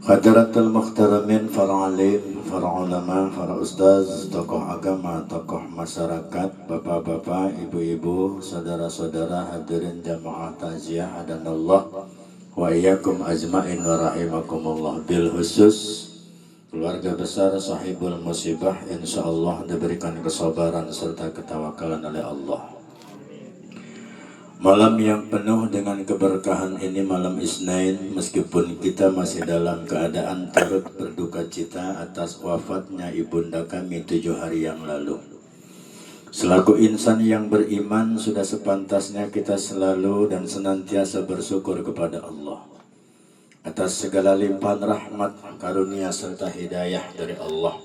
Hadaratul Muhtaramin, para alim, para ulama, para ustaz, tokoh agama, tokoh masyarakat, bapak-bapak, ibu-ibu, saudara-saudara, hadirin jamaah takziah hadanallah wa iyyakum ajmain wa rahimakumullah. Bil khusus keluarga besar sahibul musibah, insyaallah diberikan kesabaran serta ketawakalan oleh Allah. Malam yang penuh dengan keberkahan ini, malam Isnin, meskipun kita masih dalam keadaan turut berduka cita atas wafatnya ibunda kami 7 hari yang lalu. Selaku insan yang beriman, sudah sepantasnya kita selalu dan senantiasa bersyukur kepada Allah atas segala limpahan rahmat, karunia serta hidayah dari Allah.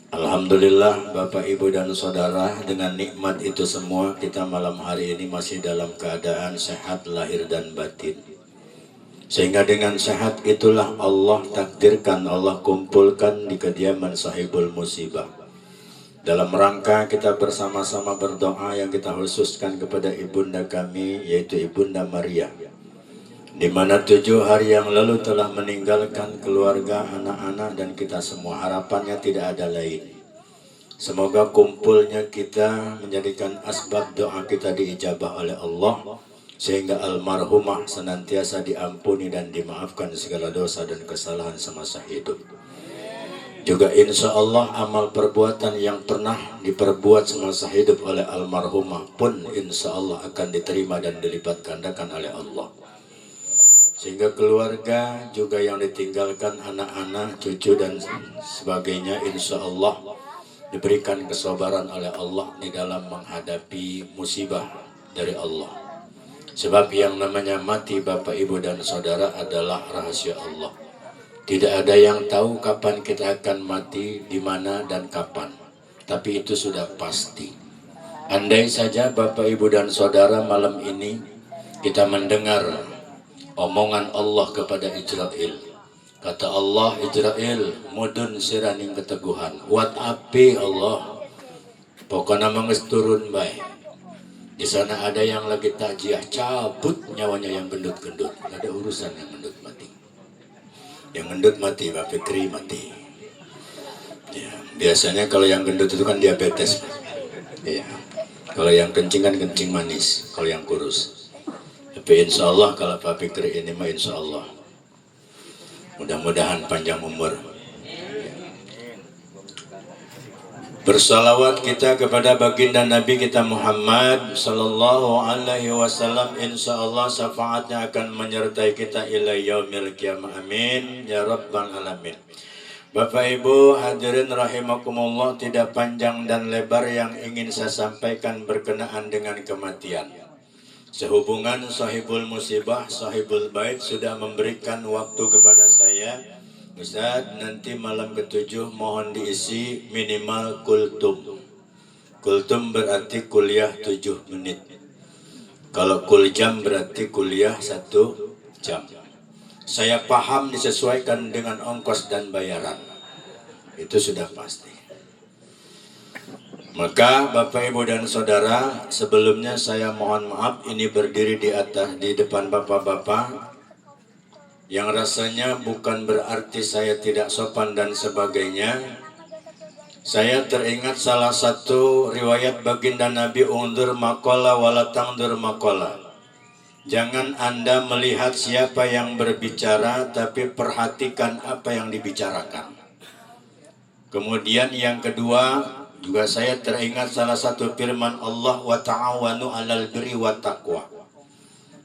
Alhamdulillah Bapak Ibu dan Saudara, dengan nikmat itu semua kita malam hari ini masih dalam keadaan sehat lahir dan batin. Sehingga dengan sehat itulah Allah takdirkan, Allah kumpulkan di kediaman sahibul musibah. Dalam rangka kita bersama-sama berdoa yang kita khususkan kepada ibunda kami, yaitu Ibunda Maria, di mana 7 hari yang lalu telah meninggalkan keluarga, anak-anak, dan kita semua. Harapannya tidak ada lain. Semoga kumpulnya kita menjadikan asbab doa kita diijabah oleh Allah, sehingga almarhumah senantiasa diampuni dan dimaafkan segala dosa dan kesalahan semasa hidup. Juga insya Allah amal perbuatan yang pernah diperbuat semasa hidup oleh almarhumah pun insya Allah akan diterima dan dilipat gandakan oleh Allah. Sehingga keluarga juga yang ditinggalkan, anak-anak, cucu dan sebagainya, insya Allah diberikan kesabaran oleh Allah di dalam menghadapi musibah dari Allah. Sebab yang namanya mati Bapak Ibu dan Saudara adalah rahasia Allah. Tidak ada yang tahu kapan kita akan mati, di mana dan kapan. Tapi itu sudah pasti. Andai saja Bapak Ibu dan Saudara malam ini kita mendengar omongan Allah kepada Israel. Kata Allah, Israel mudun siraning keteguhan. Wat api Allah. Pokoknya menges turun baik. Di sana ada yang lagi takjiah, cabut nyawanya yang gendut-gendut. Gak ada urusan yang gendut mati. Yang gendut mati, Pak Fikri mati. Ya, biasanya kalau yang gendut itu kan diabetes. Ya. Kalau yang kencing kan kencing manis. Kalau yang kurus. Tapi insya Allah kalau Pak Fikri ini mah insya Allah mudah-mudahan panjang umur. Bersalawat kita kepada baginda Nabi kita Muhammad sallallahu alaihi wasallam, insya Allah syafaatnya akan menyertai kita ila yaumil qiyamah. Amin ya rabbal alamin. Bapak Ibu hadirin rahimakumullah, tidak panjang dan lebar yang ingin saya sampaikan berkenaan dengan kematian. Sehubungan sahibul musibah, sahibul bait sudah memberikan waktu kepada saya, Ustaz, nanti malam ke-7 mohon diisi minimal kultum. Kultum berarti kuliah 7 menit. Kalau kuljam berarti kuliah 1 jam. Saya paham disesuaikan dengan ongkos dan bayaran. Itu sudah pasti. Maka Bapak Ibu dan Saudara, sebelumnya saya mohon maaf ini berdiri di depan bapak-bapak yang rasanya bukan berarti saya tidak sopan dan sebagainya. Saya teringat salah satu riwayat baginda Nabi, undur makola walatangdur makola. Jangan Anda melihat siapa yang berbicara, tapi perhatikan apa yang dibicarakan. Kemudian yang kedua, juga saya teringat salah satu firman Allah, wa ta'awanu 'alal birri wat taqwa.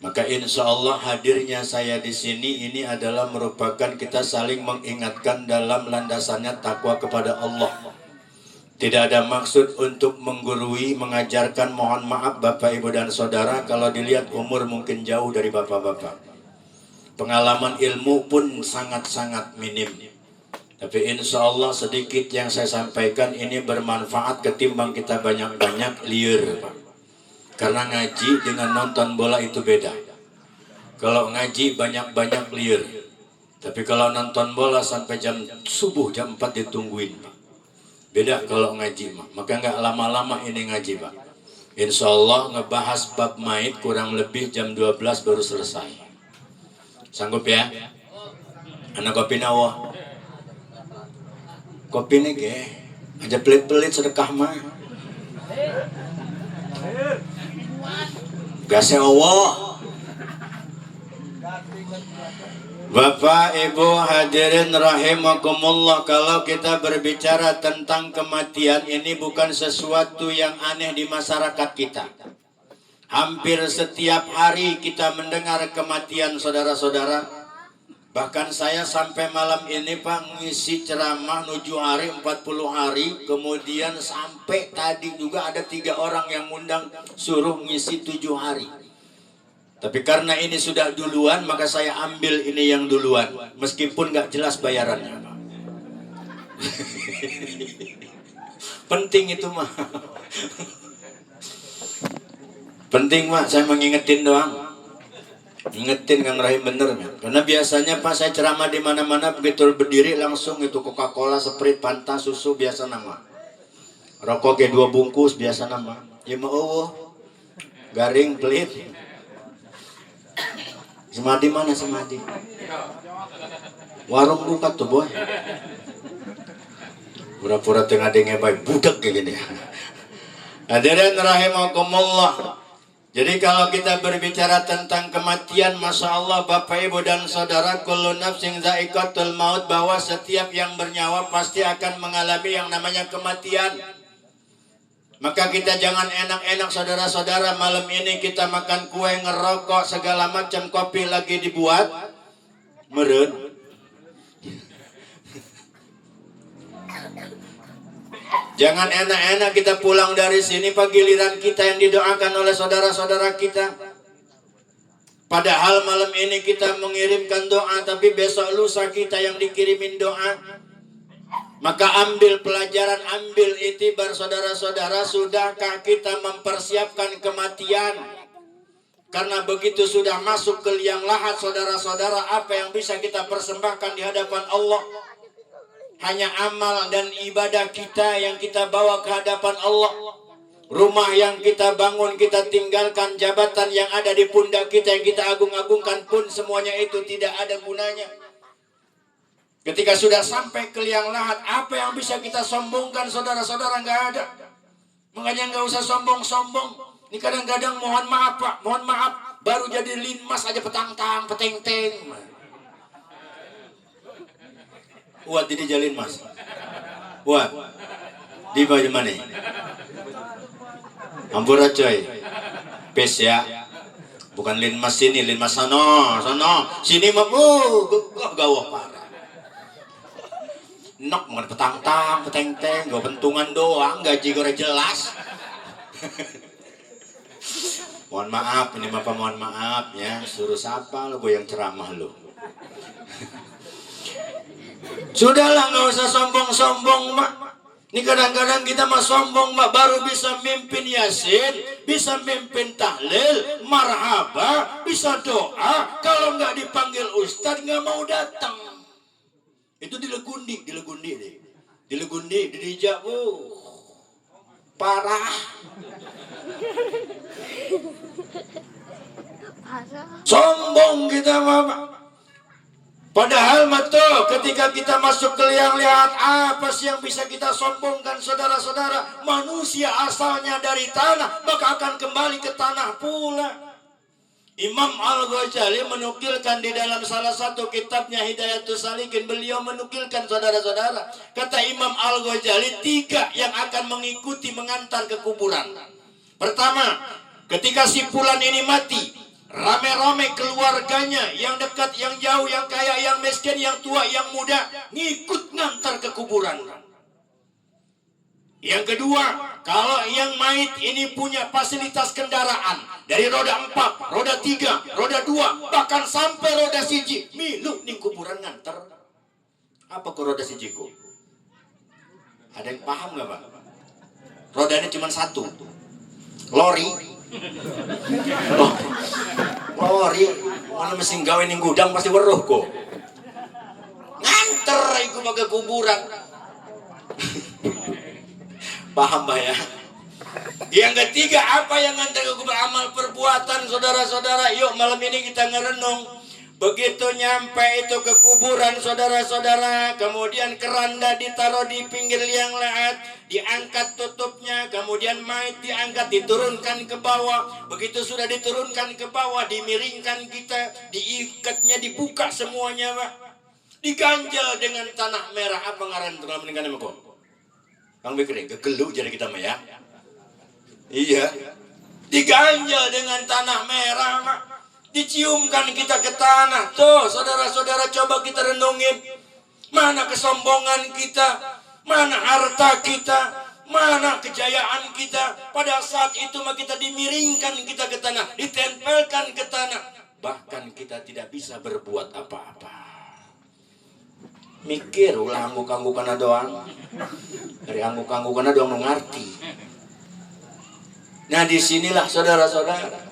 Maka insya Allah hadirnya saya di sini ini adalah merupakan kita saling mengingatkan dalam landasannya takwa kepada Allah. Tidak ada maksud untuk menggurui, mengajarkan. Mohon maaf Bapak Ibu dan Saudara kalau dilihat umur mungkin jauh dari bapak-bapak. Pengalaman ilmu pun sangat-sangat minim. Tapi insya Allah sedikit yang saya sampaikan ini bermanfaat ketimbang kita banyak-banyak liur, Pak. Karena ngaji dengan nonton bola itu beda. Kalau ngaji banyak-banyak liur. Tapi kalau nonton bola sampai jam subuh, jam 4 ditungguin, Pak. Beda kalau ngaji, Pak. Maka nggak lama-lama ini ngaji, Pak. Insya Allah ngebahas bab maid kurang lebih jam 12 baru selesai. Sanggup ya? Anak kopi nawa. Kopi nih ke, aja pelit-pelit sedekah mah. Gase Allah. Bapak Ibu hadirin rahimakumullah, kalau kita berbicara tentang kematian ini bukan sesuatu yang aneh di masyarakat kita. Hampir setiap hari kita mendengar kematian saudara-saudara. Bahkan saya sampai malam ini Pak ngisi ceramah 7 hari 40 hari. Kemudian sampai tadi juga ada 3 orang yang ngundang suruh ngisi 7 hari. Tapi karena ini sudah duluan, maka saya ambil ini yang duluan. Meskipun gak jelas bayarannya Pak. Penting itu mah. Penting Pak, saya mengingetin doang. Ingetin Kang Rahim bener ya. Karena biasanya Pak saya ceramah di mana-mana begitu berdiri langsung itu Coca-Cola, Sprite, Fanta, susu biasa nama. Rokok kayak 2 bungkus biasa nama. Ya mau garing pelit. Semadi mana semadi? Warung buka tuh boy. Pura-pura tengah dengnya baik budak kayak gini. Hadirin rahimakumullah. Jadi kalau kita berbicara tentang kematian, Masya Allah Bapak Ibu dan Saudara, kullu nafsin dha'iqatul maut, bahwa setiap yang bernyawa pasti akan mengalami yang namanya kematian. Maka kita jangan enak-enak saudara-saudara, malam ini kita makan kue, ngerokok, segala macam, kopi lagi dibuat, meren. Jangan enak-enak kita pulang dari sini, Pak, giliran kita yang didoakan oleh saudara-saudara kita. Padahal malam ini kita mengirimkan doa, tapi besok lusa kita yang dikirimin doa. Maka ambil pelajaran, ambil itibar saudara-saudara, sudahkah kita mempersiapkan kematian? Karena begitu sudah masuk ke liang lahat saudara-saudara, apa yang bisa kita persembahkan di hadapan Allah? Hanya amal dan ibadah kita yang kita bawa ke hadapan Allah. Rumah yang kita bangun, kita tinggalkan, jabatan yang ada di pundak kita yang kita agung-agungkan pun semuanya itu tidak ada gunanya. Ketika sudah sampai ke liang lahat, apa yang bisa kita sombongkan saudara-saudara? Nggak ada. Makanya nggak usah sombong-sombong. Ini kadang-kadang mohon maaf Pak, mohon maaf, baru jadi linmas aja petang-tang, peteng-teng. Buat ini jalin mas. Buat di baju mana? Ampura coy. Pes ya. Bukan linmas sini, linmas sono. Sini mah gawah parah. Nok bukan petang-tang, peteng-teng, gak pentungan doang, gaji gue jelas. Mohon maaf, ini Bapak mohon maaf ya. Suruh siapa lo, gue yang ceramah lo. Sudahlah, nggak usah sombong-sombong mak. Ini kadang-kadang kita mah sombong mak, baru bisa mimpin yasin, bisa mimpin tahlil, marhaba, bisa doa. Kalau nggak dipanggil ustadz nggak mau datang. Itu dilegundi deh. Dilegundi, dirijak, parah. Sombong kita mah. Padahal betul ketika kita masuk ke liang lahat, apa sih yang bisa kita sombongkan saudara-saudara? Manusia asalnya dari tanah, maka akan kembali ke tanah pula. Imam Al-Ghazali menukilkan di dalam salah satu kitabnya Hidayatus Salikin, beliau menukilkan saudara-saudara. Kata Imam Al-Ghazali, 3 yang akan mengikuti mengantar ke kuburan. Pertama, ketika si fulan ini mati, rame-rame keluarganya, yang dekat, yang jauh, yang kaya, yang miskin, yang tua, yang muda, ngikut ngantar ke kuburan. Yang kedua, kalau yang mayit ini punya fasilitas kendaraan, dari roda 4, roda 3, roda 2, bahkan sampai roda 1, milu nih kuburan ngantar. Apa ke roda 1 ku? Ada yang paham gak Pak? Rodanya cuma 1, lori. Lori, mana mesin gawe ning gudang pasti weruh kok. Nganter iku ke kuburan. Paham Pak ya? Yang ketiga, apa yang nganter ke kuburan? Amal perbuatan saudara-saudara. Yuk malam ini kita ngerenung. Begitu nyampe itu ke kuburan saudara-saudara, kemudian keranda ditaruh di pinggir liang lahat, diangkat tutupnya, kemudian mayat diangkat diturunkan ke bawah. Begitu sudah diturunkan ke bawah, dimiringkan kita, diikatnya dibuka semuanya, Pak. Diganjal dengan tanah merah. Apa ngaran itu meninggal nama kok? Kang Bekri, kegelu jadi kita mah ya. Iya. Diganjal dengan tanah merah, Pak. Diciumkan kita ke tanah. Tuh, saudara-saudara, coba kita renungin. Mana kesombongan kita, mana harta kita, mana kejayaan kita. Pada saat itu mah kita dimiringkan kita ke tanah, ditempelkan ke tanah. Bahkan kita tidak bisa berbuat apa-apa. Mikir ulah angguk-anggukana doang. Dari angguk-anggukana doang mengerti. Nah, disinilah saudara-saudara.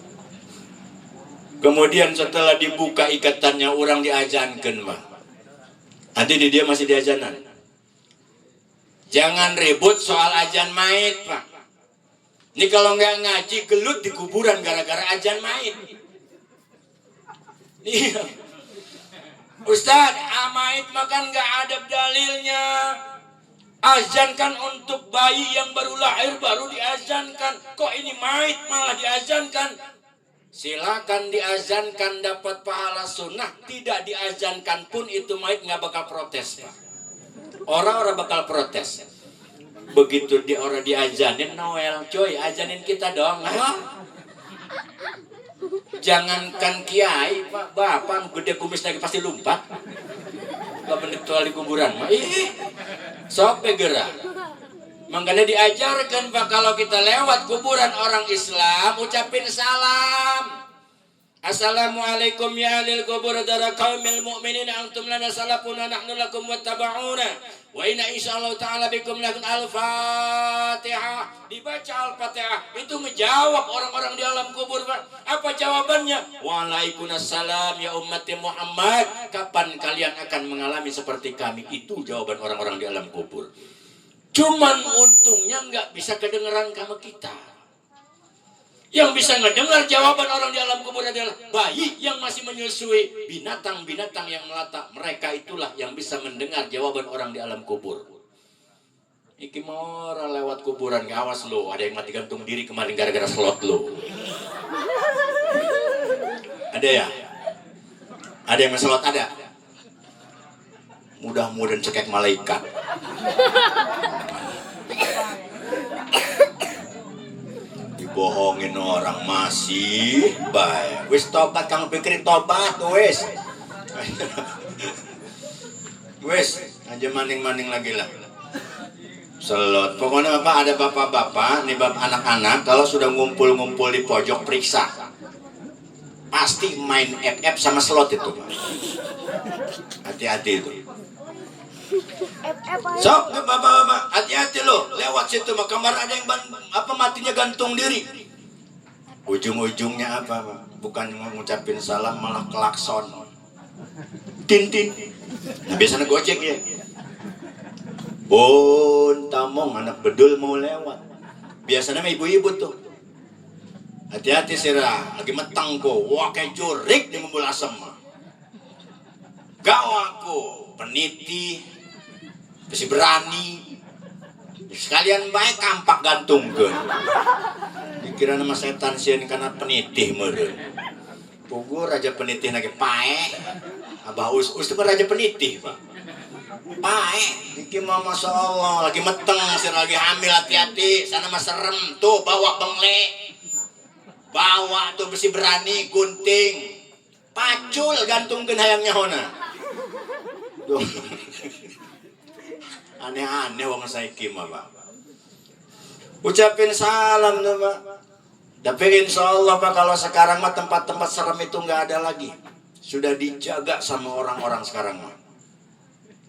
Kemudian setelah dibuka ikatannya, orang diajankan, Pak. Nanti dia masih diajanan. Jangan ribut soal ajan mayit, Pak. Ini kalau nggak ngaji gelut di kuburan gara-gara ajan mayit. Iya. Ustaz, mayit makan nggak ada dalilnya. Azankan untuk bayi yang baru lahir baru diazankan. Kok ini mayit malah diazankan? Silakan diazankan dapat pahala sunnah, tidak diazankan pun itu mayit nggak bakal protes, Pak. Orang-orang bakal protes. Begitu orang diazanin Noel, coy, azanin kita dong. Jangankan kiai, Pak, bapak gede kumis lagi pasti lompat. Gak menitual di kuburan, mah. Sok gerak. Makanya diajarkan, Pak, kalau kita lewat kuburan orang Islam, ucapin salam. Assalamualaikum ya ahlil kubur dara qaumil mu'minin antum lana salafuna nahnu lakum wattaba'una wa inna insyaallah ta'ala bikum lakum al-fatihah. Dibaca al-fatihah, itu menjawab orang-orang di alam kubur, Pak. Apa jawabannya? Waalaikumsalam ya ummati Muhammad. Kapan kalian akan mengalami seperti kami? Itu jawaban orang-orang di alam kubur. Cuman untungnya nggak bisa kedengeran sama kita. Yang bisa ngedengar jawaban orang di alam kubur adalah bayi yang masih menyusui, binatang-binatang yang melata. Mereka itulah yang bisa mendengar jawaban orang di alam kubur. Iki mau orang lewat kuburan, awas lo, ada yang mati gantung diri kemarin gara-gara slot lo. Ada ya? Ada yang slot ada? Mudah-mudahan cekek malaikat. Dibohongin orang masih baik. Wis tobat Kang Fikri, tobat wis. Wis, aja maning-maning lagi lah. Selot. Pokoknya Bapak, ada bapak-bapak, nih bapak anak-anak kalau sudah ngumpul-ngumpul di pojok periksa. Pasti main FF sama slot itu, Pak. Hati-hati itu. Sok, bapak-bapak, hati-hati loh, lewat situ mah kamar ada yang matinya gantung diri. Ujung-ujungnya apa, Pak? Bukan mengucapin salam malah klakson. Tin-tin. Nah, biasanya gojek ya. Bun tamong anak bedul mau lewat. Biasanya mah ibu-ibu tuh. Hati-hati sirah, lagi metang kok. Wah, kayak jurik di membul asem. Gak aku peniti, masih berani, sekalian baik kampak gantung ke. Dikira nama setan sih karena penitih meren. Pugur raja penitih lagi pae. Abah us itu raja penitih, Pak. Pae, iki mah masya Allah lagi meteng, sih lagi hamil, hati-hati. Sana mah serem tuh, bawa bengle, bawa tuh besi berani gunting, pacul gantungkeun hayangnya hona. Aneh-aneh wong saiki mah, Pak. Ucapin salam tuh, Pak. Tapi insya Allah, Pak, kalau sekarang mah tempat-tempat serem itu nggak ada lagi. Sudah dijaga sama orang-orang sekarang mah.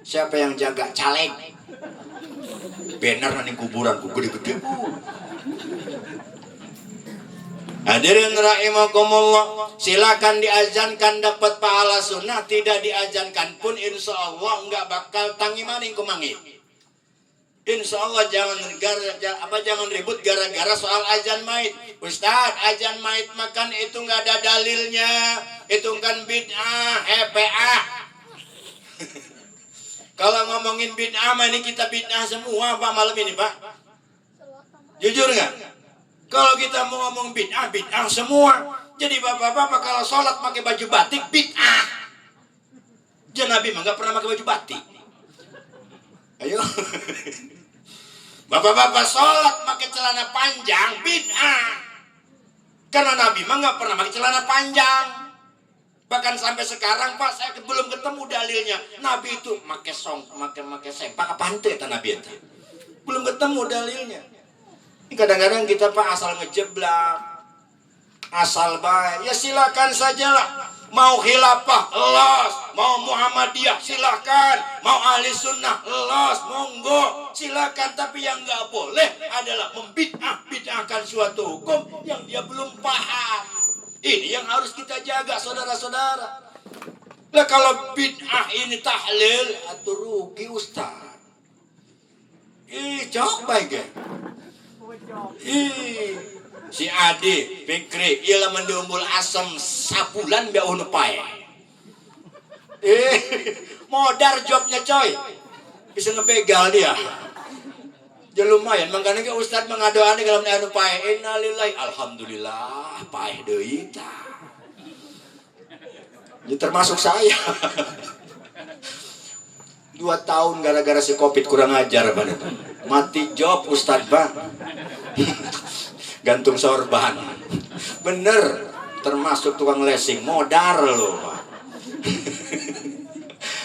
Siapa yang jaga? Caleg. Bener nanti kuburan gede-gede. Hadirin rahimakumullah, silakan diazankan dapat pahala sunnah, tidak diazankan pun insya Allah nggak bakal tangi maning kumangit. Insya Allah jangan ribut gara-gara soal azan maid. Ustaz, azan maid makan itu nggak ada dalilnya, itu kan bid'ah, PA. Kalau ngomongin bid'ah, ini kita bid'ah semua Pak malam ini Pak. Jujur nggak? Kalau kita mau ngomong bid'ah, bid'ah semua. Jadi bapak-bapak kalau sholat pakai baju batik, bid'ah. Jadi Nabi mah nggak pernah pakai baju batik. Ayo. Bapak-bapak sholat pakai celana panjang, bid'ah. Karena Nabi mah nggak pernah pakai celana panjang. Bahkan sampai sekarang Pak, saya belum ketemu dalilnya. Nabi itu pakai sempak apa ante kata Nabi itu. Belum ketemu dalilnya. Kadang-kadang kita Pak asal ngejeblak, asal baik. Ya silakan sajalah. Mau khilafah, los. Mau Muhammadiyah, silakan. Mau ahli sunnah, los. Monggo, silakan. Tapi yang nggak boleh adalah bid'ahkan suatu hukum yang dia belum paham. Ini yang harus kita jaga, saudara-saudara. Lah kalau bid'ah ini tahlil, atau rugi Ustaz. Coba ya. Si Adi, Fikri, ialah mendumbul asam sapulan biar unupai. Modar jobnya coy. Bisa ngebegal dia. Ya lumayan, makanya ke Ustaz mengadoan di dalam unupai. Innalillahi, alhamdulillah, paeh deui tah. Ya termasuk saya. 2 tahun gara-gara si Covid kurang ajar Bang. Mati job Ustaz Bang. Gantung sorban. Bener, termasuk tukang lesing, modar loh Pak.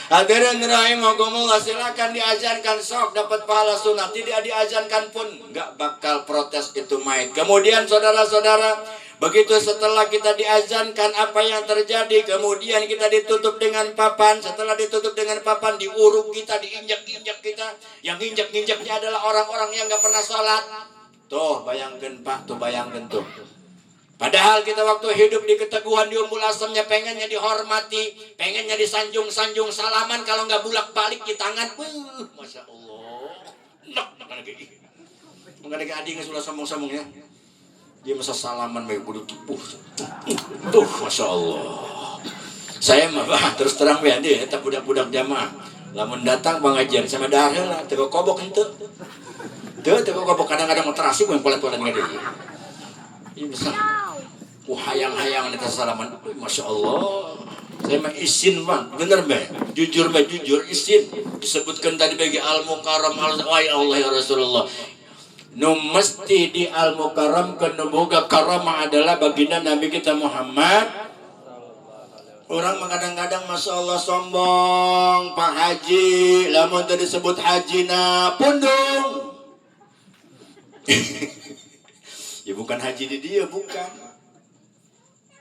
Hadirin rahimakumullah, silakan diazankan sok dapat pahala sunat, tidak diazankan pun nggak bakal protes itu maid. Kemudian saudara-saudara, begitu setelah kita diazankan apa yang terjadi, kemudian kita ditutup dengan papan. Setelah ditutup dengan papan, diuruk kita, diinjak-injak kita. Yang injak-injaknya adalah orang-orang yang nggak pernah sholat. Tuh bayangkan Pak, tuh bayangkan tuh. Padahal kita waktu hidup di keteguhan di Umbul Asamnya pengennya dihormati, pengennya disanjung-sanjung salaman, kalau nggak bulak-balik di tangan. Masya Allah. Mengenai adik nggak sudah sambung-sambungnya. Dia masa salaman baik bodoh tipuh. Tuh Masya Allah. Saya mah terus terang ya dia, tak budak-budak jamaah. Lamun datang pengajian sama darah lah, tegak kobok ente. Tegak kobok kadang-kadang terasi gue yang polet-polet nggak dia. Ini bisa. Hayang-hayang kita salaman. Masya Allah. Saya mah izin Bang, bener Mbak. Jujur Mbak, jujur izin. Disebutkan tadi bagi Al-Mukarram Allah ya Rasulullah. Nu mesti di Al-Mukarram kenubuga karamah adalah baginda Nabi kita Muhammad. Orang kadang-kadang Masya Allah sombong Pak Haji, lamun tadi disebut hajina pundung. Ya bukan haji di dia, bukan.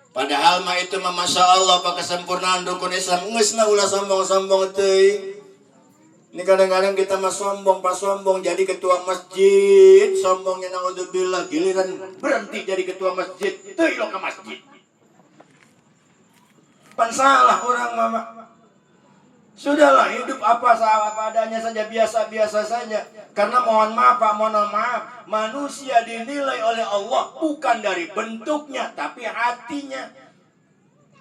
Padahal mah itu mah Masya Allah pak kesempurnaan rukun Islam. Ngesna ulah sombong-sombong teuing. Ini kadang-kadang kita mah sombong, pas sombong jadi ketua masjid, sombongnya naudzubillah, giliran berhenti jadi ketua masjid, teuing lo ke masjid. Pan salah orang mama. Sudahlah hidup apa adanya saja, biasa-biasa saja. Karena mohon maaf Pak, mohon maaf, manusia dinilai oleh Allah bukan dari bentuknya, tapi hatinya.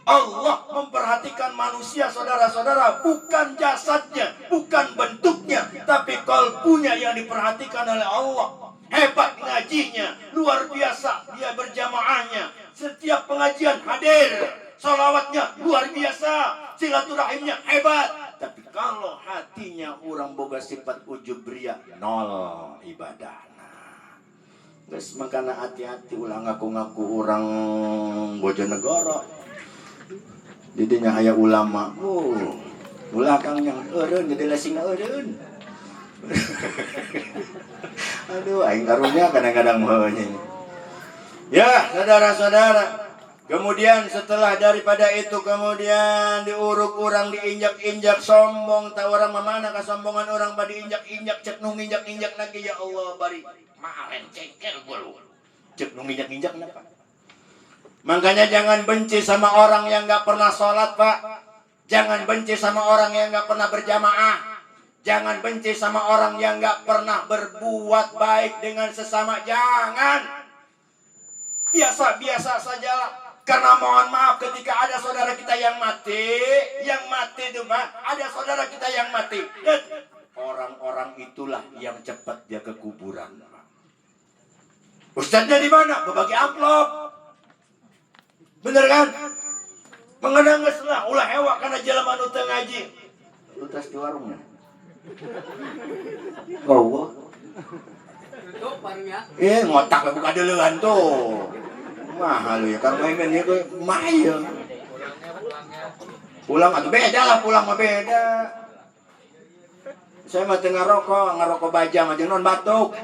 Allah memperhatikan manusia saudara-saudara, bukan jasadnya, bukan bentuknya, tapi kalbunya yang diperhatikan oleh Allah. Hebat ngajinya, luar biasa dia berjamaahnya, setiap pengajian hadir, salawatnya luar biasa, silaturahimnya hebat. Tapi kalau hatinya orang boga sifat ujub ria, nol ibadah. Guys, makanya hati-hati ulah ngaku-ngaku orang Bojonegoro. Didinya aya ulama, ulah kang yang eureun jadi lesing eureun. Aduh, aing karunya kadang-kadang maunya. Ya, saudara-saudara. Kemudian setelah daripada itu kemudian diuruk orang, diinjak-injak, sombong. Tahu orang mana kesombongan orang pada diinjak-injak, cek nung injak-injak lagi, ya Allah bari maren cekel gua. Cek nung injak-injak kenapa? Makanya jangan benci sama orang yang nggak pernah sholat Pak. Jangan benci sama orang yang nggak pernah berjamaah. Jangan benci sama orang yang gak pernah berbuat baik dengan sesama. Jangan. Biasa-biasa sajalah. Karena mohon maaf, ketika ada saudara kita yang mati itu mah, ada saudara kita yang mati. Orang-orang itulah yang cepat dia ke kuburan. Ustadznya di mana? Berbagi amplop. Bener kan? Mengenang lah, ulah hewa karena jalan anu teu ngaji. Lu tes di warungnya. Oh. Tutup warungnya. Ngotak buka duluan tuh. Mahal ya, kan mainnya gue mahal. Pulang atau beda lah, pulang mah beda. Saya mah tengah ngerokok bajang aja non batuk.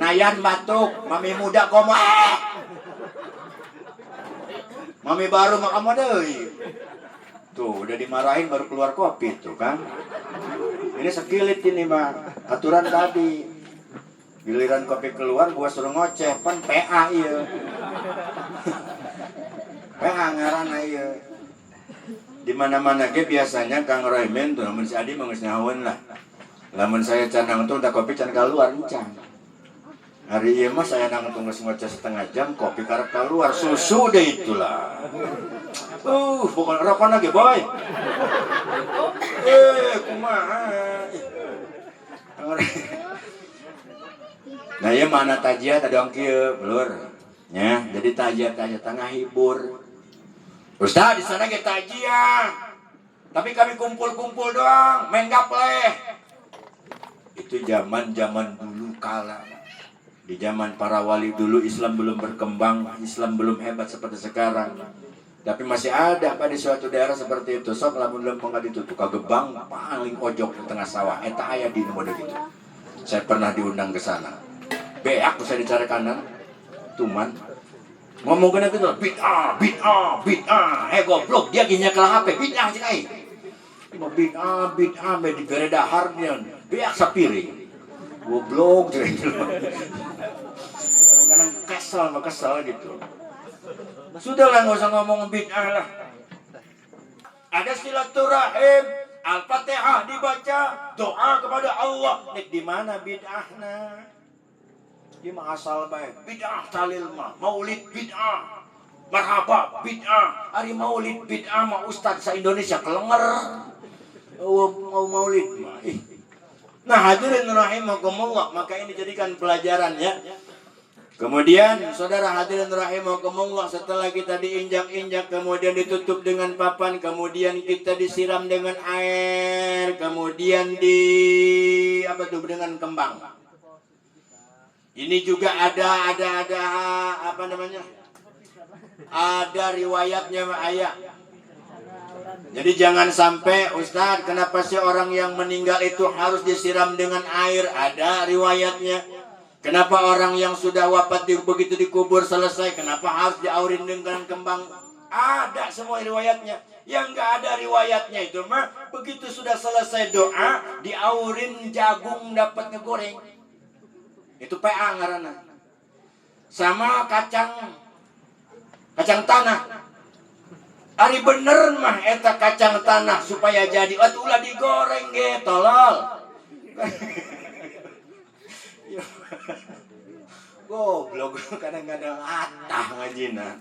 Nayan batuk, mami muda komo. Mami baru mah kamu deui. Tuh, udah dimarahin baru keluar kopi tuh kan. Ini sekilit ini mah, aturan tadi. Giliran kopi keluar, gua suruh ngoceh, pan PA iya. PA ngaranna iya. Di mana-mana ge biasanya Kang Roymen tuh namun si Adi geus nyahoeun lah. Lamun saya canang tuh udah kopi can keluar encan. Hari ieu mah saya nang tunggu ngoceh setengah jam, kopi karep keluar, susu deh itulah. Pokoknya rokok lagi boy. Kumaha. Nah ya mana tajia tadi ongkieu belur nya jadi tajia tengah hibur. Ustaz di sana ge tajia. Tapi kami kumpul-kumpul doang, main gapleh. Itu zaman-zaman dulu kala. Di zaman para wali dulu Islam belum berkembang, Islam belum hebat seperti sekarang. Tapi masih ada di suatu daerah seperti itu. Sok lamun lempeng ditutup ka gebang paling ojok di tengah sawah. Eta aya di model gitu. Saya pernah diundang ke sana. Beak saya dicari kanan tuman ngomong kena gitu bid'ah goblok dia ginya kelah HP bid'ah cik ai bid'ah be di geredahar dia beak sapiring goblok cik kadang-kadang kesel gitu. Sudahlah nggak usah ngomong bid'ah lah. Ada silaturahim, Al-Fatihah dibaca, doa kepada Allah. Nek di mana bid'ahna? Dia mah asal baik. Bid'ah talil mah, maulid bid'ah. Marhaba bid'ah. Hari maulid bid'ah mah ustaz se-Indonesia kelenger. Mau maulid mah. Nah, hadirin rahimakumullah, maka ini jadikan pelajaran ya. Kemudian saudara hadirin rahimakumullah, setelah kita diinjak-injak, kemudian ditutup dengan papan, kemudian kita disiram dengan air, kemudian dengan kembang. Ini juga ada apa namanya? Ada riwayatnya ayah. Jadi jangan sampai Ustaz, kenapa sih orang yang meninggal itu harus disiram dengan air? Ada riwayatnya. Kenapa orang yang sudah wafat begitu dikubur selesai, kenapa harus diaurin dengan kembang? Ada semua riwayatnya. Yang enggak ada riwayatnya itu mah begitu sudah selesai doa, diaurin jagung dapat ngegoreng. Itu PA ngaranna. Sama kacang tanah. Ari bener mah eta kacang tanah supaya jadi ulah digoreng ge tolol. Goblok kadang-kadang atah ngajina.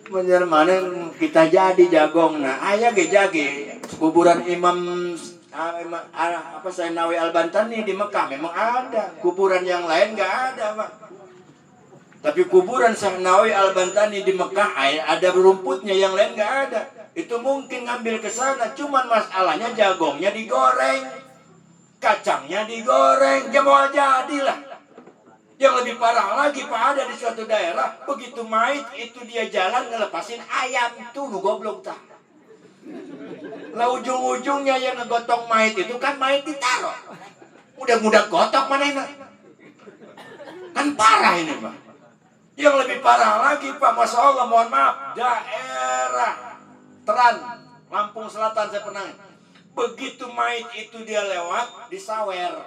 Bener mana kita jadi jagongna. Aya ge jage kuburan Imam Sainawi Al-Bantani di Mekah memang ada. Kuburan yang lain enggak ada, Pak. Tapi kuburan Sainawi Al-Bantani di Mekah ada rumputnya, yang lain enggak ada. Itu mungkin ngambil ke sana, cuman masalahnya jagongnya digoreng, kacangnya digoreng, ya mau jadilah. Yang lebih parah lagi, Pak, ada di suatu daerah begitu mait itu dia jalan ngelepasin ayam tuh, nu goblok tah. Lah ujung-ujungnya yang ngegotong mayit itu kan mayit ditaruh. Udah gotok manehna. Kan parah ini, Pak. Yang lebih parah lagi, Pak, Masya Allah, mohon maaf, daerah Teran, Lampung Selatan saya pernah. Begitu mayit itu dia lewat, disawer.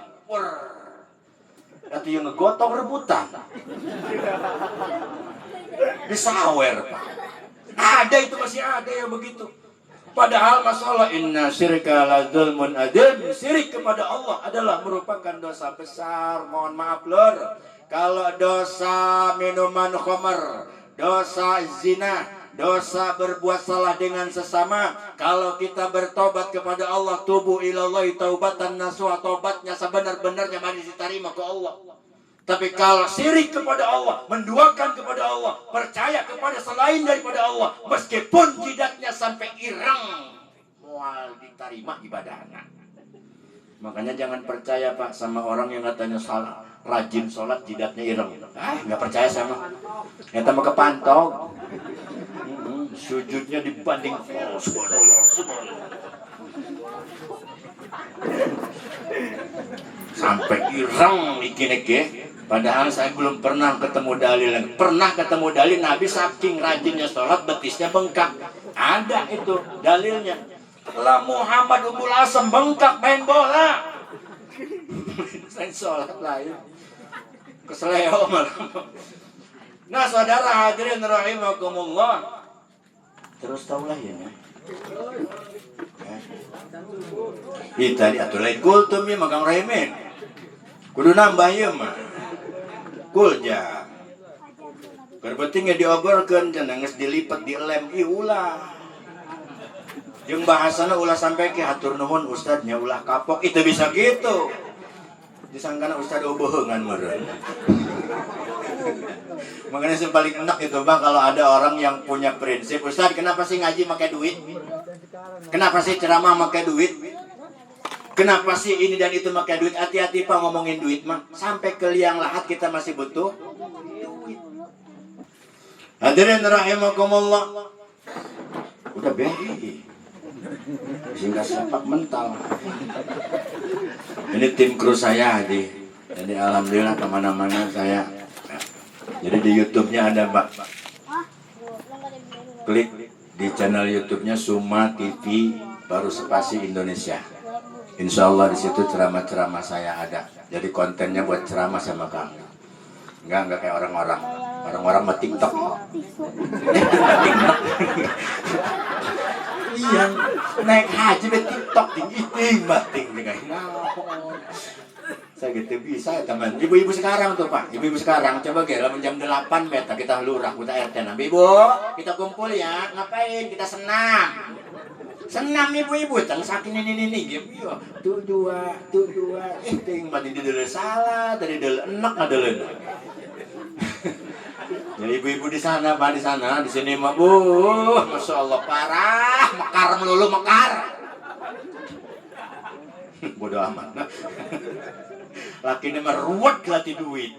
Itu yang ngegotong rebutan. Disawer, Pak. Ada itu, masih ada yang begitu. Padahal masalah inna syirka la dzulmun adzim. Syirik kepada Allah adalah merupakan dosa besar. Mohon maaf lur. Kalau dosa minuman khamar, dosa zina, dosa berbuat salah dengan sesama, kalau kita bertobat kepada Allah, tubu ilallahi taubatan nasuha, tobatnya sebenar-benarnya mari diterima ke Allah. Tapi kalau syirik kepada Allah, menduakan kepada Allah, percaya kepada selain daripada Allah, meskipun jidatnya sampai ireng, mual diterima ibadahnya. Makanya jangan percaya Pak sama orang yang katanya salah, rajin sholat jidatnya ireng. Nggak percaya sama. Kita mau kepantau. Sujudnya dibanding subhanallah. Sampai ireng iki. Padahal saya belum pernah ketemu dalil. Pernah ketemu dalil Nabi saking rajinnya sholat betisnya bengkak. Ada itu dalilnya. Lah Muhammad Ummul Asam bengkak main bola. Saya sholat lain. Keseleo malah. Nah saudara hadirin rahimakumullah. Terus taulah ya. Tadi atuh lain kultum ya magang remen. Kudu nambah ieu mah. Kulja. Keur penting diogorkeun cenah geus dilipat dilem ulah. Jeung bahasana ulah sampai ke hatur nuhun ustadnya ulah kapok itu bisa gitu. Disangkana ustad beuheungan meureun. Makanya yang paling enak itu Bang kalau ada orang yang punya prinsip, Ustaz kenapa sih ngaji pakai duit? Kenapa sih ceramah pakai duit? Kenapa sih ini dan itu pakai duit? Hati-hati Pak ngomongin duit mah. Sampai ke liang lahat kita masih butuh duit. Hadirin rahimakumullah. Udah beri. Sehingga sepak mental. Ini tim kru saya jadi alhamdulillah kemana-mana saya. Jadi di YouTube-nya ada Mbak. Klik di channel YouTube-nya Suma TV baru spasi Indonesia. Insya Allah di situ ceramah-ceramah saya ada. Jadi kontennya buat ceramah sama kamu. Enggak kayak orang-orang. Orang-orang mah TikTok. TikTok. Iya, naik haji be TikTok ting bating dengan. Saya gitu bisa teman. Ibu-ibu sekarang tuh Pak. Ibu-ibu sekarang coba dalam jam 8 beta kita lurah kita RT. Nah, Ibu, kita kumpul ya. Ngapain? Kita senam. Senam ibu-ibu, tang saking ini gitu. Tuh dua. Ting mati di dulu salah, tadi dulu enak ngadalan. Jadi ibu-ibu di sana, Pak di sana, di sini mah Bu, Masya Allah parah, mekar melulu mekar. Bodoh amat. Laki ini mah ruwet latih duit.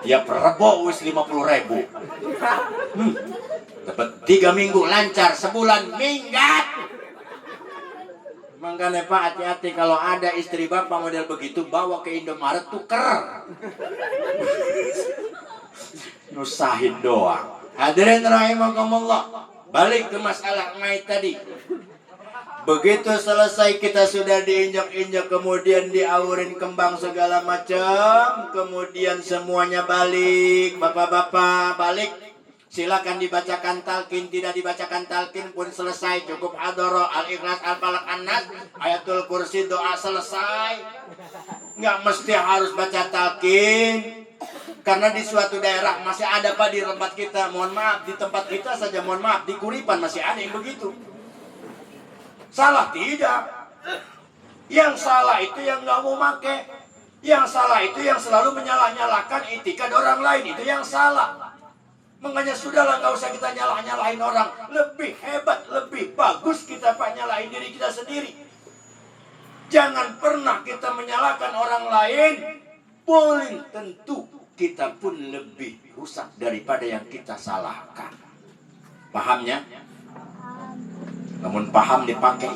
Tiap rebo wis 50.000. Dapat 3 minggu lancar, sebulan minggat. Makanya Pak hati-hati kalau ada istri bapak model begitu bawa ke Indomaret tuker. Nusahin doang. Hadirin rahimakumullah. Balik ke masalah maid tadi. Begitu selesai kita sudah diinjak-injak, kemudian diaurin kembang segala macam, kemudian semuanya balik, bapak-bapak balik. Silakan dibacakan talqin, tidak dibacakan talqin pun selesai, cukup hadroh, al-ikhlas, al-falaq, an-nas, ayatul kursi, doa selesai. Nggak mesti harus baca talqin. Karena di suatu daerah masih ada Pak di tempat kita, mohon maaf, di tempat kita saja mohon maaf, di Kuripan masih ada yang begitu. Salah tidak. Yang salah itu yang nggak mau pakai. Yang salah itu yang selalu menyalah-nyalahkan itikad orang lain. Itu yang salah. Makanya sudahlah nggak usah kita nyalah-nyalahin orang. Lebih hebat, lebih bagus kita Pak nyalahin diri kita sendiri. Jangan pernah kita menyalahkan orang lain. Paling tentu kita pun lebih rusak daripada yang kita salahkan. Pahamnya? Namun paham dipakai.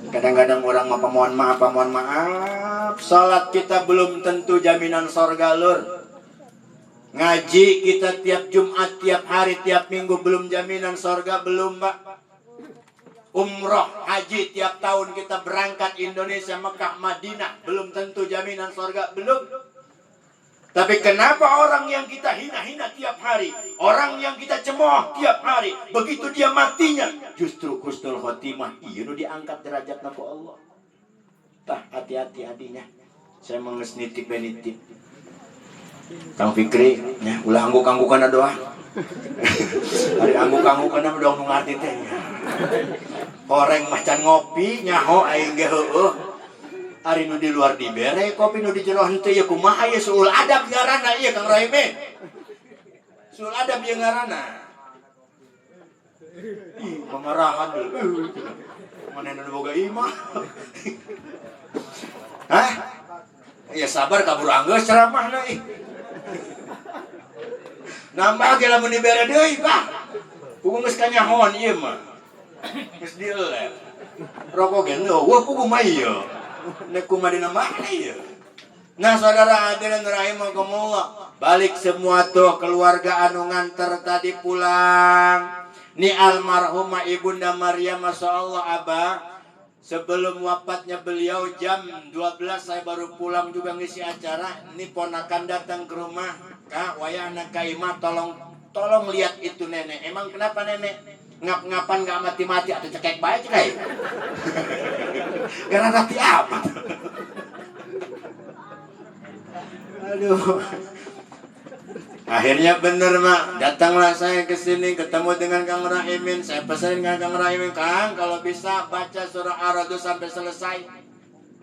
Kadang-kadang orang mohon maaf, salat kita belum tentu jaminan sorga lur. Ngaji kita tiap Jumat, tiap hari, tiap minggu belum jaminan sorga, belum Pak. Umroh, haji tiap tahun kita berangkat Indonesia, Mekah, Madinah, belum tentu jaminan sorga, belum. Tapi kenapa orang yang kita hina-hina tiap hari, orang yang kita cemooh tiap hari, begitu dia matinya, justru husnul khotimah, iya nu diangkat derajatna ku Allah. Tah hati-hati adinya. Saya mengesnitik benitip. Kang Fikri, nya ulah angguk-anggukan doa. Hari angguk-anggukan doang nu ngarti teh. Orang macan ngopi nyaho aing ge heueuh. Ari nu di luar dibere kopi nu di jero henteu ya kumaha ya suul adab ngaranna ieu Kang Raime. Suul adab ieu ngaranna. Ih, pamarahan deui. Manehna nu boga imah. Hah? Ya sabar kabur anggeus ceramahna ih. Nambah ge lamun dibere deui, Pak. Pugu geus kanyahoan ieu mah. Geus dieleh. Rokok ge wah pugu mah ieu. Nek kumadina mana ya? Nah saudara hadirin rahimakumullah, balik semua tuh keluarga anu nganter tadi pulang. Ni almarhumah Ibunda Maryam, Masya Allah Abah, sebelum wafatnya beliau jam 12 saya baru pulang juga ngisi acara. Ini ponakan datang ke rumah, Kak, wayah anak kaimah, tolong lihat itu nenek. Emang kenapa nenek? Ngap-ngapan gak mati-mati atau cekek baik cekek. Karena nanti apa? Aduh. Akhirnya bener mak, datanglah saya ke sini ketemu dengan Kang Rahimin. Saya pesan dengan Kang Rahimin, Kang kalau bisa baca surah Ar-Ra'd sampai selesai.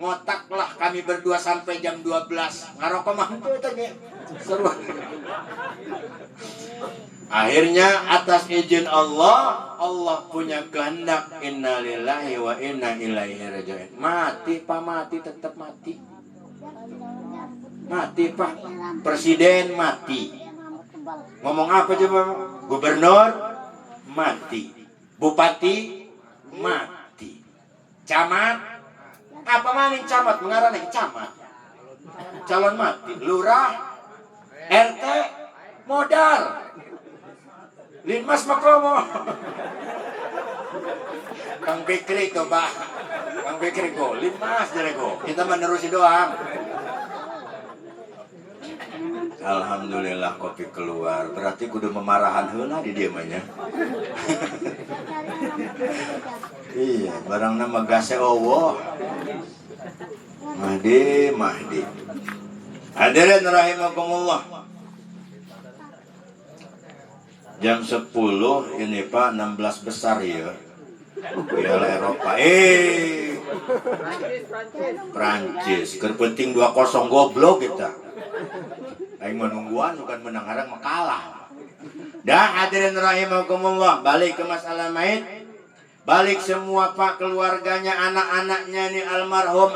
Ngotaklah kami berdua sampai jam 12. Ngarokok mah itu tanya. Seru. Akhirnya atas izin Allah, Allah punya kehendak, innalillahi wa inna ilaihi raji'un. Mati Pak, mati tetap mati. Mati Pak. Presiden mati. Ngomong apa coba? Gubernur mati. Bupati mati. Camat apa maning camat mengarane camat. Calon mati. Lurah, RT modal. Linmas Makomo. Kang Fikri coba. Kang Fikri go, Linmas jadi go. Kita menerusi doang. Alhamdulillah kopi keluar. Berarti kudu memarahan heula di dieu mah nya. Iya, barang nama gase owo. Mahdi. Hadirin rahimakumullah. Jam 10 ini Pak 16 besar ya. Piala Eropa. Prancis. Kerpenting 2-0 goblok kita. Aing menungguan bukan menang harang makalah. Dah hadirin rahimakumullah, balik ke masalah mayit. Balik semua Pak keluarganya, anak-anaknya nih almarhum.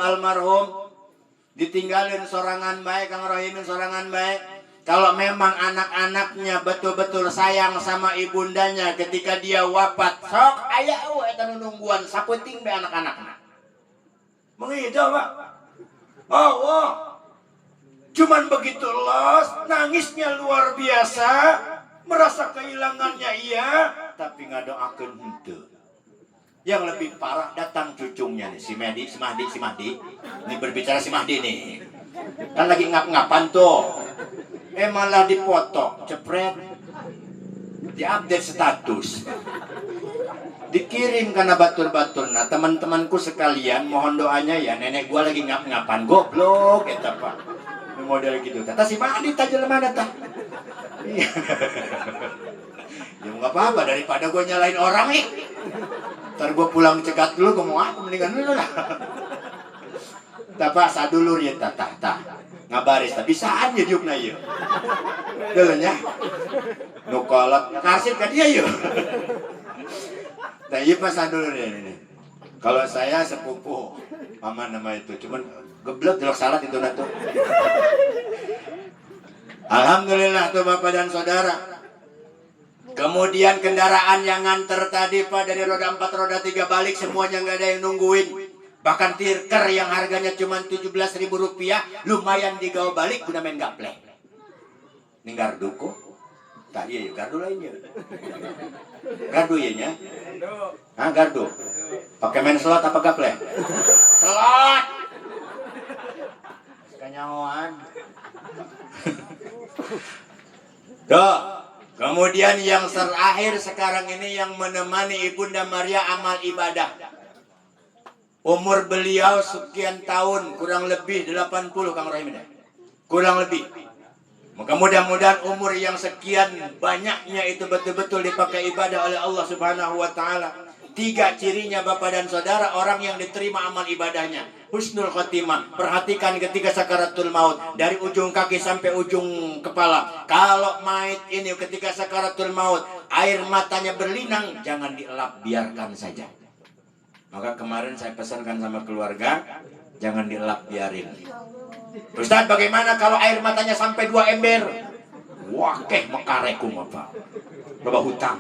Ditinggalin sorangan baik Kang Rahimin sorangan baik. Kalau memang anak-anaknya betul-betul sayang sama ibundanya ketika dia wafat, sok aya eta nungguan sapenting be anak-anakna. Mengitu Pak. Oh. Cuman begitu los, nangisnya luar biasa, merasa kehilangannya iya, tapi ngadoakeun henteu. Yang lebih parah datang cucunya nih, si Mahdi. Ini berbicara si Mahdi nih. Kan lagi ngap-ngapan tuh. Malah dipoto, cepret, diupdate status, dikirim karena batur-batur. Nah teman-temanku sekalian, mohon doanya ya, nenek gua lagi ngap-ngapan, goblok, eta Pak, model gitu. Tata si Mahdi tajel mana tah? Iya. Ya nggak apa-apa daripada gua nyalain orang nih. Ntar gua pulang cegat dulu, gua mau apa mendingan dulu lah. Tapa sadulur ya tah. Ngabaris tapi bisaan ya diukna ieu. Deuleuh nya. Nu kolot karsit ka dia ieu. Tah ieu pas sadulur ini. Kalau saya sepupu paman nama itu, cuman geblek jelok salat itu na tuh. Alhamdulillah tuh Bapak dan Saudara. Kemudian kendaraan yang nganter tadi Pak dari roda 4 roda 3 balik semuanya nggak ada yang nungguin. Bahkan tirker yang harganya cuma Rp17.000 lumayan digawa balik guna main gaplek. Ini gardu kok. Tak iya gardu lainnya. Gardu iya nya. Gardu. Pakai main slot apa gaplek? Slot. Kanyahoan. Tuh. Kemudian yang terakhir sekarang ini yang menemani Ibunda Maria amal ibadah. Umur beliau sekian tahun, kurang lebih 80 Kang Rahim. Kurang lebih. Maka mudah-mudahan umur yang sekian banyaknya itu betul-betul dipakai ibadah oleh Allah Subhanahu wa taala. 3 cirinya Bapak dan Saudara orang yang diterima amal ibadahnya. Husnul khotimah. Perhatikan ketika sakaratul maut, dari ujung kaki sampai ujung kepala. Kalau mayit ini ketika sakaratul maut, air matanya berlinang, jangan dielap, biarkan saja. Maka kemarin saya pesankan sama keluarga, jangan dielap, biarin. Ustaz, bagaimana kalau air matanya sampai 2 ember? Wah, mekarekum apa? Bapak hutang.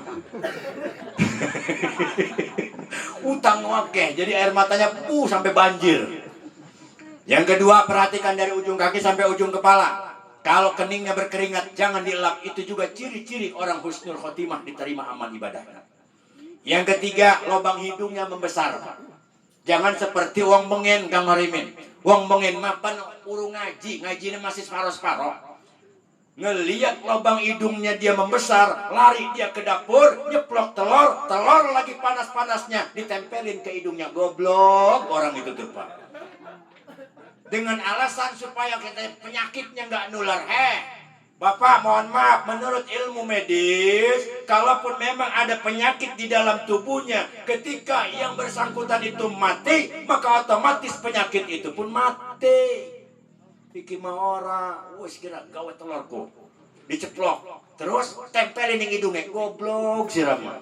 Utang wakeh, jadi air matanya sampai banjir. Yang kedua, perhatikan dari ujung kaki sampai ujung kepala. Kalau keningnya berkeringat, jangan dielap. Itu juga ciri-ciri orang husnul khotimah, diterima amal ibadah. Yang ketiga, lubang hidungnya membesar. Jangan seperti wong bengen, Kang Marimin. Wong bengen mapan urung ngaji, ngajinya masih separuh-separuh. Ngelihat lubang hidungnya dia membesar, lari dia ke dapur, nyeplok telur, telur lagi panas-panasnya, ditempelin ke hidungnya. Goblok orang itu tuh Pak. Dengan alasan supaya kita penyakitnya nggak nular. Bapak mohon maaf, menurut ilmu medis, kalaupun memang ada penyakit di dalam tubuhnya, ketika yang bersangkutan itu mati, maka otomatis penyakit itu pun mati. Iki mah ora, wis kira gawe telurku. Diceplok, terus tempelin yang hidungnya. Goblok sirama.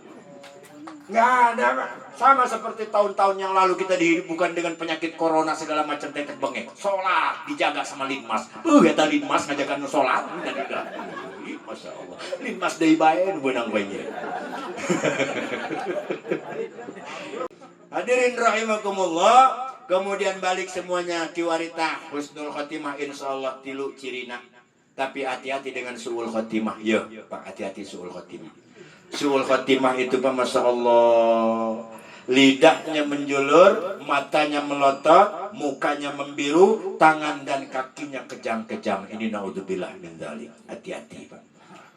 Enggak ada, sama seperti tahun-tahun yang lalu kita dihidupkan dengan penyakit corona segala macam tetek bengek. Sholat dijaga sama linmas. Kata linmas ngajakan sholat. Masya Allah. Linmas deui bae nu beunang bae. Hadirin rahimakumullah. Kemudian balik semuanya kiwarita husnul khotimah insyaallah 3 cirina. Tapi hati-hati dengan suul khotimah. Yo, Pak, hati-hati suul khotimah. Suul khotimah itu Pak, Masya Allah, lidahnya menjulur, matanya melotot, mukanya membiru, tangan dan kakinya kejang-kejang. Ini naudzubillah min dzalik. Hati-hati Pak.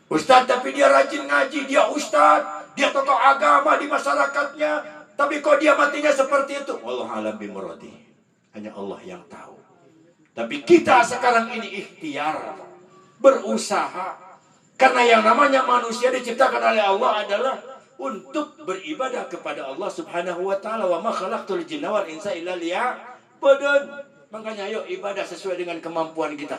Ustaz, tapi dia rajin ngaji, dia ustaz, dia tokoh agama di masyarakatnya. Tapi kok dia matinya seperti itu? Wallahu a'lam bimuradi. Hanya Allah yang tahu. Tapi kita sekarang ini ikhtiar, berusaha. Karena yang namanya manusia diciptakan oleh Allah adalah untuk beribadah kepada Allah Subhanahu wa taala. Wa ma khalaqtul jinna wal insa illa liya'budun. Makanya ayo ibadah sesuai dengan kemampuan kita.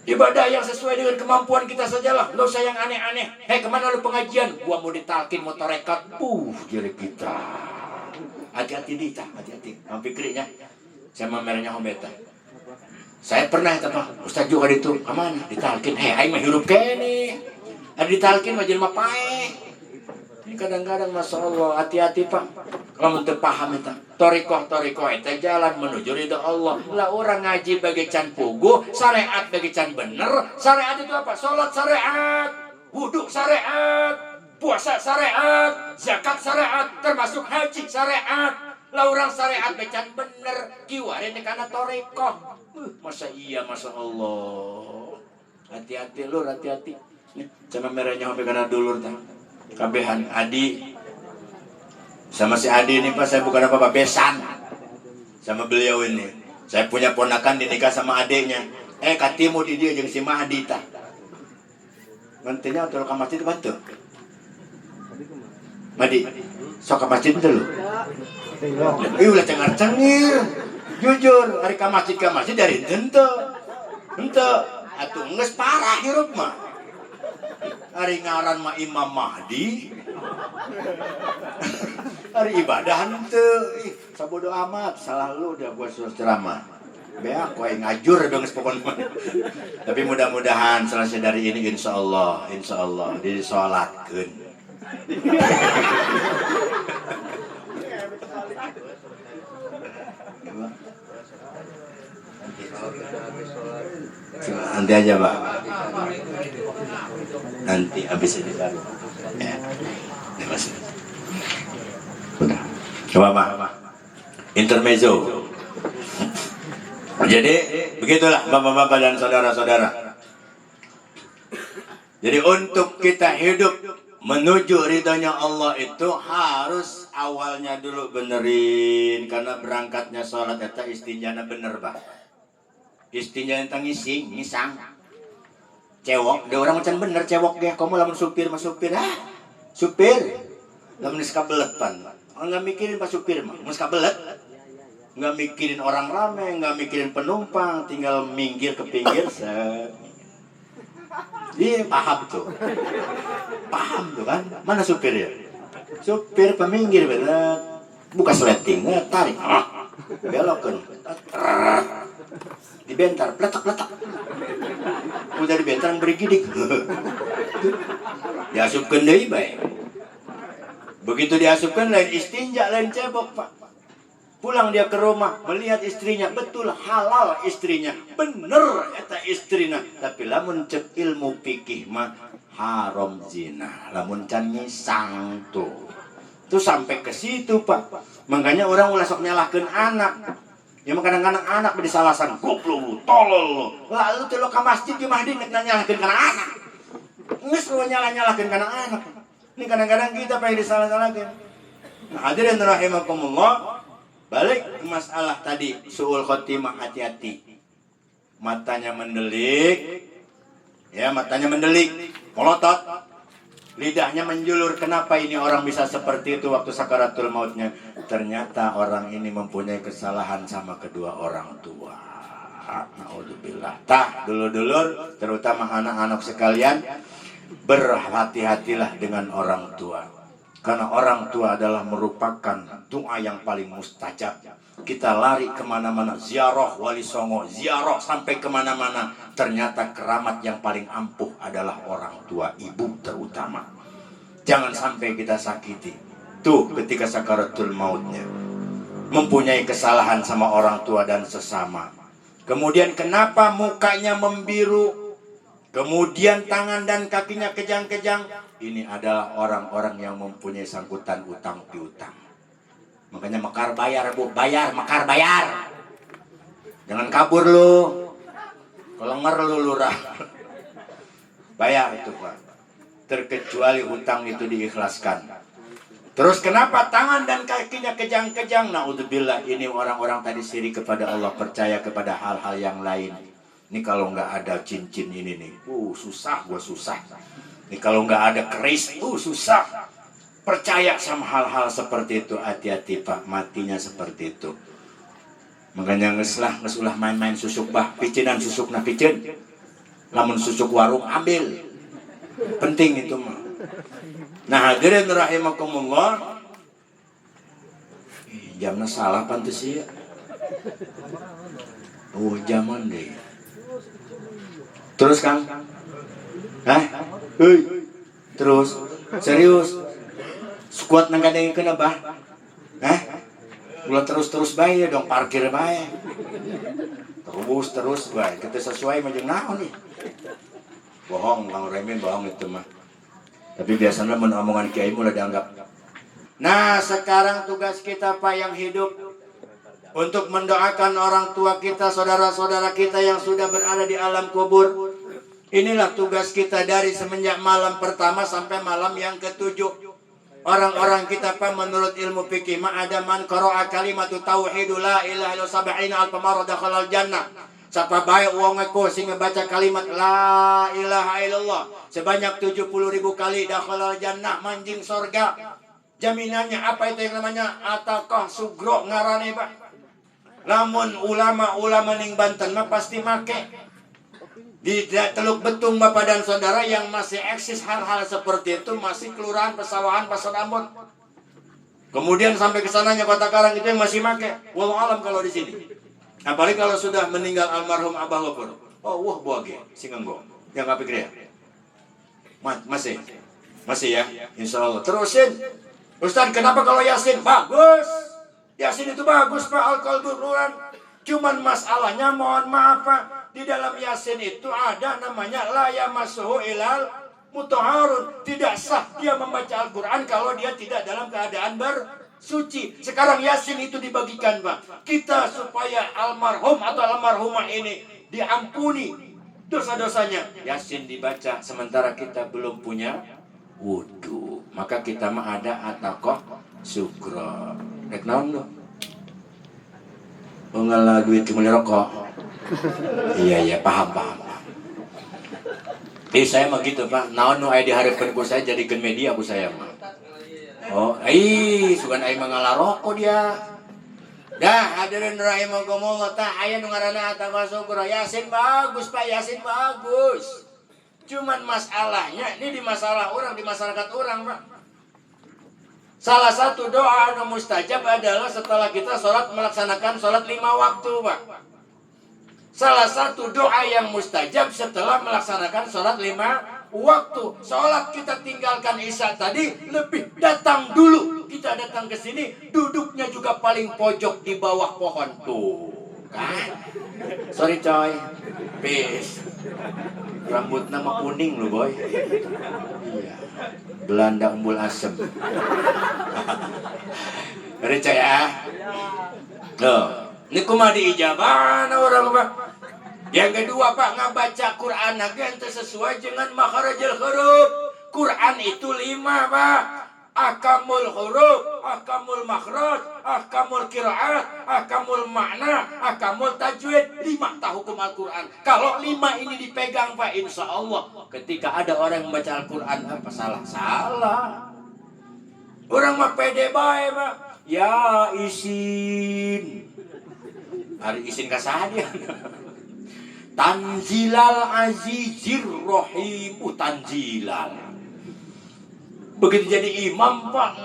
Ibadah yang sesuai dengan kemampuan kita sajalah. Lo usah yang aneh-aneh. Kemana lu pengajian? Gua mau ditalkin, mau torekat. Jadi kita. Hati-hati Dita, hati-hati. Mam Fikrinya. Saya merahnya Hombeta. Saya pernah itu Pak. Ustaz juga itu. Kemana? Ditalkin. Aing mah hirup kene. Ada ditalkin mah jelema pae. Ini kadang-kadang Masya Allah. Hati-hati Pak. Kalau untuk paham itu. Torikoh itu jalan menuju ridha Allah. Lah orang ngaji bagi can puguh, syariat bagi can bener. Syariat itu apa? Salat syariat, wudu syariat, puasa syariat, zakat syariat, termasuk haji syariat. Lah orang syariat bagi can bener, kiwari ini karena torikoh. Masa iya, Masya Allah. Hati-hati lur, hati-hati. Sama merahnya sampai karena dulur kabehan Adi. Sama si Adi ini Pak, saya bukan apa-apa, besan sama beliau ini. Saya punya ponakan dinikah sama adiknya. Katimu di dia jeung si Mahdi tah. Nantinya atau ke masjid bantu. Mahdi, sok ke masjid dulu. Ulah cengar-cengir. Jujur, hari ke masjid dari henteu. Atuh geus parah hirup mah. Hari ngaran mah Imam Mahdi. Hari ibadah henteu. Sabodo amat, salah lu udah gua suruh ceramah. Beak kowe ngajur dong sepokon. Tapi mudah-mudahan selesai dari ini insyaallah disolatkeun. Nanti aja Pak. Nanti habis ini baru. Ya. Terima kasih. Udah. Coba Pak. Intermezzo. Jadi begitulah Bapak-bapak dan saudara-saudara. Jadi untuk kita hidup menuju ridhonya Allah itu harus awalnya dulu benerin, karena berangkatnya sholat eta istinjana bener bah. Istinjana tang ngisang. Cewok, ada orang macam bener cewok ya. Kamu lamun supir mah supir supir. Lamun geus kabelet pan. Enggak mikirin pas supir mah, geus kabelet. Enggak mikirin orang rame, enggak mikirin penumpang, tinggal minggir ke pinggir set. Iya paham tuh. Paham tuh kan? Mana supir ya? Supir peminggir bener. Buka sleting, tarik. Belokkan. Dibentar, peletak. Udah dibentar beri gidik. Diasupkan deui bae. Begitu diasupkan lain istinja, lain cebok, Pak. Pulang dia ke rumah, melihat istrinya, betul halal istrinya, bener eta istrina. Tapi lamun cek ilmu fikih mah haram zina, lamun can ngisang tuh. Tuh sampai ke situ, Pak. Makanya orang ulah sok nyalahkeun anak. Ya kadang-kadang anak disalasan, goblok, tolol lo. Lalu teh lo ka masjid di mahdi nek nyalahkeun kana anak. Geus lo nyalah-nyalahkeun kana anak. Ini kadang-kadang kita pengen disalah-salahkeun. Nah, hadirin rahimakumullah. Balik ke masalah tadi, suul khotimah, hati-hati. Matanya mendelik. Ya, matanya mendelik, melotot. Lidahnya menjulur. Kenapa ini orang bisa seperti itu waktu sakaratul mautnya? Ternyata orang ini mempunyai kesalahan sama kedua orang tua. Naudzubillah. Dulur-dulur, terutama anak-anak sekalian, berhati-hatilah dengan orang tua. Karena orang tua adalah merupakan doa yang paling mustajab. Kita lari kemana-mana, ziarah wali songo, ziarah sampai kemana-mana. Ternyata keramat yang paling ampuh adalah orang tua, ibu terutama. Jangan sampai kita sakiti. Tuh ketika sakaratul mautnya, mempunyai kesalahan sama orang tua dan sesama. Kemudian kenapa mukanya membiru? Kemudian tangan dan kakinya kejang-kejang. Ini adalah orang-orang yang mempunyai sangkutan utang piutang. Makanya mekar bayar, Bu. Mekar bayar. Jangan kabur lu. Kelenger lu lurah. Bayar itu, Pak. Terkecuali hutang itu diikhlaskan. Terus kenapa tangan dan kakinya kejang-kejang? Naudzubillah, ini orang-orang tadi syirik kepada Allah, percaya kepada hal-hal yang lain. Ini kalau nggak ada cincin ini nih, susah. Ini kalau nggak ada keris, susah. Percaya sama hal-hal seperti itu, hati-hati Pak, matinya seperti itu. Makanya ngesulah main-main susuk bah, picinan susuk na picin. Lamun susuk warung ambil. Penting itu mah. Nah, hadirin rahimakumullah. Jamnya salah pantes ya. Zaman deh. Terus Kang? Terus serius. Squat nang kadang kena bah. Gula terus bae dong, parkir bae. Terus bae. Kita sesuai majeng naon nih. Bohong, Kang Remin bohong itu mah. Tapi biasanya omongan kiai mulai dianggap. Nah, sekarang tugas kita Pak yang hidup untuk mendoakan orang tua kita, saudara-saudara kita yang sudah berada di alam kubur. Inilah tugas kita dari semenjak malam pertama sampai malam yang ketujuh. Orang-orang kita Pak menurut ilmu fikih ada man qara'a kalimatu tauhid la ilaha illallah sab'ina alf marra dakhala al jannah. Siapa baik wong eko sing ngebaca kalimat la ilaha illallah sebanyak 70.000 kali dakhala al jannah, manjing surga. Jaminannya apa itu yang namanya ataqah sugro ngarane Pak. Lamun ulama-ulama ning Banten mah pasti make. Di Teluk Betung Bapak dan Saudara yang masih eksis hal-hal seperti itu, masih kelurahan Pesawahan Pasar Ambon. Kemudian sampai ke sananya Kota Karang itu yang masih make. Wallahu alam kalau di sini. Apalagi kalau sudah meninggal almarhum Abah Lopur. Wah boage singenggo. Yang apa pikir ya? Masih ya, insya Allah. Terusin. Ustaz, kenapa kalau Yasin? Bagus. Yasin itu bagus Pak, al-qalbu nuran. Cuman masalahnya mohon maaf Pak, di dalam Yasin itu ada namanya la yamassuhu ilal mutahharun. Tidak sah dia membaca Al-Quran kalau dia tidak dalam keadaan bersuci. Sekarang Yasin itu dibagikan Pak. Kita supaya almarhum atau almarhumah ini diampuni, dosa-dosanya. Yasin dibaca sementara kita belum punya wudu. Maka kita mah ada atakoh sukro. Rek naon lo? Ngalah duit cuma rokok. Iya paham. Saya mah gitu Pak. Naon nu aya dihareupeun ku saya jadikeun media ku saya mah. Oh, sugan aya mah ngalah rokok dia. Dah hadirin rahimakumullah tah aya nu ngaranna atakoh sukro. Yasin bagus Pak, Yasin bagus. Cuman masalahnya ini di masalah orang, di masyarakat orang Pak. Salah satu doa yang mustajab adalah setelah kita sholat melaksanakan sholat 5 waktu Pak. Salah satu doa yang mustajab setelah melaksanakan sholat 5 waktu. Sholat kita tinggalkan isya tadi, lebih datang dulu. Kita datang ke sini, duduknya juga paling pojok di bawah pohon tuh. Kan? Sorry coy, peace. Rambut nama kuning lu boy. Iya. Belanda umbul asem. Receh ya. Loh, ini kumaha diijabah orang Pak. Yang kedua Pak, ngabaca Quran ente sesuai dengan makharajul huruf. Quran itu 5 Pak. Ahkamul huruf, ahkamul makhraj, ahkamul qiraat, ahkamul makna, ahkamul tajwid. 5 tahu hukum Al-Quran. Kalau 5 ini dipegang Pak, insya Allah ketika ada orang yang membaca Al-Quran apa salah. Orang mah pede bae Pak. Ya isin. Hari isin kasadian. Tanzilal azizir rahim. Tanzilal. Begitu jadi imam Pak,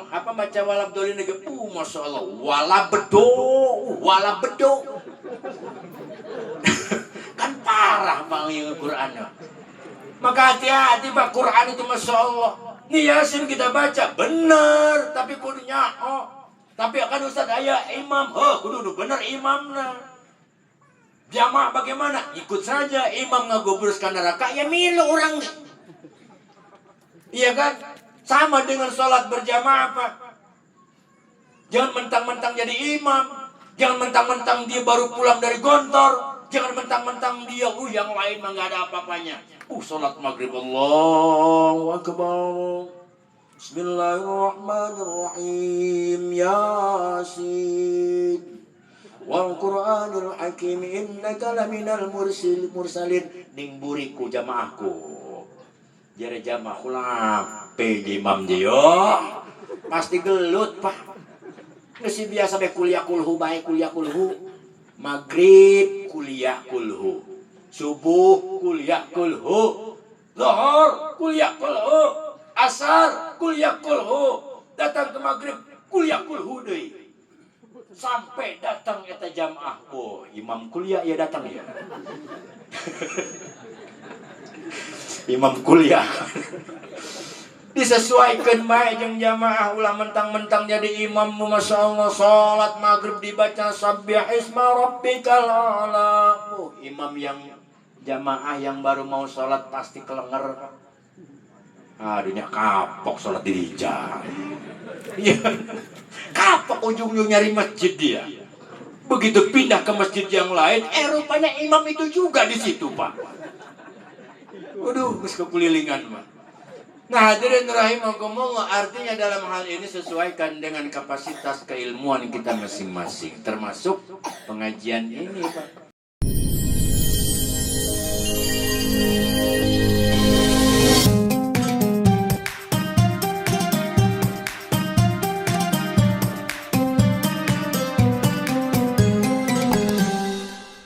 apa baca walabdolin lagi, masya Allah, walabedo, kan parah Bang yang Quran. Maka hati-hati Pak, Quran itu masya Allah. Nih Yasin kita baca bener, tapi kudunya tapi akan Ustaz ayah imam, kudu bener imamnya. Jamaah bagaimana? Ikut saja imam ngagobroskan neraka, ya milu orang. Iya kan? Sama dengan sholat berjamaah Pak. Jangan mentang-mentang jadi imam. Jangan mentang-mentang dia baru pulang dari gontor. Jangan mentang-mentang dia yang lain mah gak ada apa-apanya. Sholat maghrib Allahu Akbar. Bismillahirrahmanirrahim. Yasin wal Qur'anil Hakim innaka laminal mursalin. Ning buriku jamaahku. Jare jamaah ulang PJ imam dia pasti gelut Pak. Geus biasa be kuliah kulhu bae kuliah kulhu. Maghrib kuliah kulhu. Subuh kuliah kulhu. Zuhur kuliah kulhu. Asar kuliah kulhu. Datang ke maghrib kuliah kulhu deui. Sampai datang eta jamaah. Imam kuliah ya datang ya. Imam kuliah disesuaikan baik jeung jamaah ulah mentang-mentang jadi imam. Masya Allah sholat maghrib dibaca sabbih isma rabbikal a'la. Imam yang jamaah yang baru mau sholat pasti kelenger. Aduhnya kapok sholat di rijal. Iya, kapok ujung-ujung nyari masjid dia. Begitu pindah ke masjid yang lain, rupanya imam itu juga di situ Pak. Waduh, geus kekulilingan mah. Nah, hadirin rahimakumullah, artinya dalam hal ini sesuaikan dengan kapasitas keilmuan kita masing-masing, termasuk pengajian ini Pak.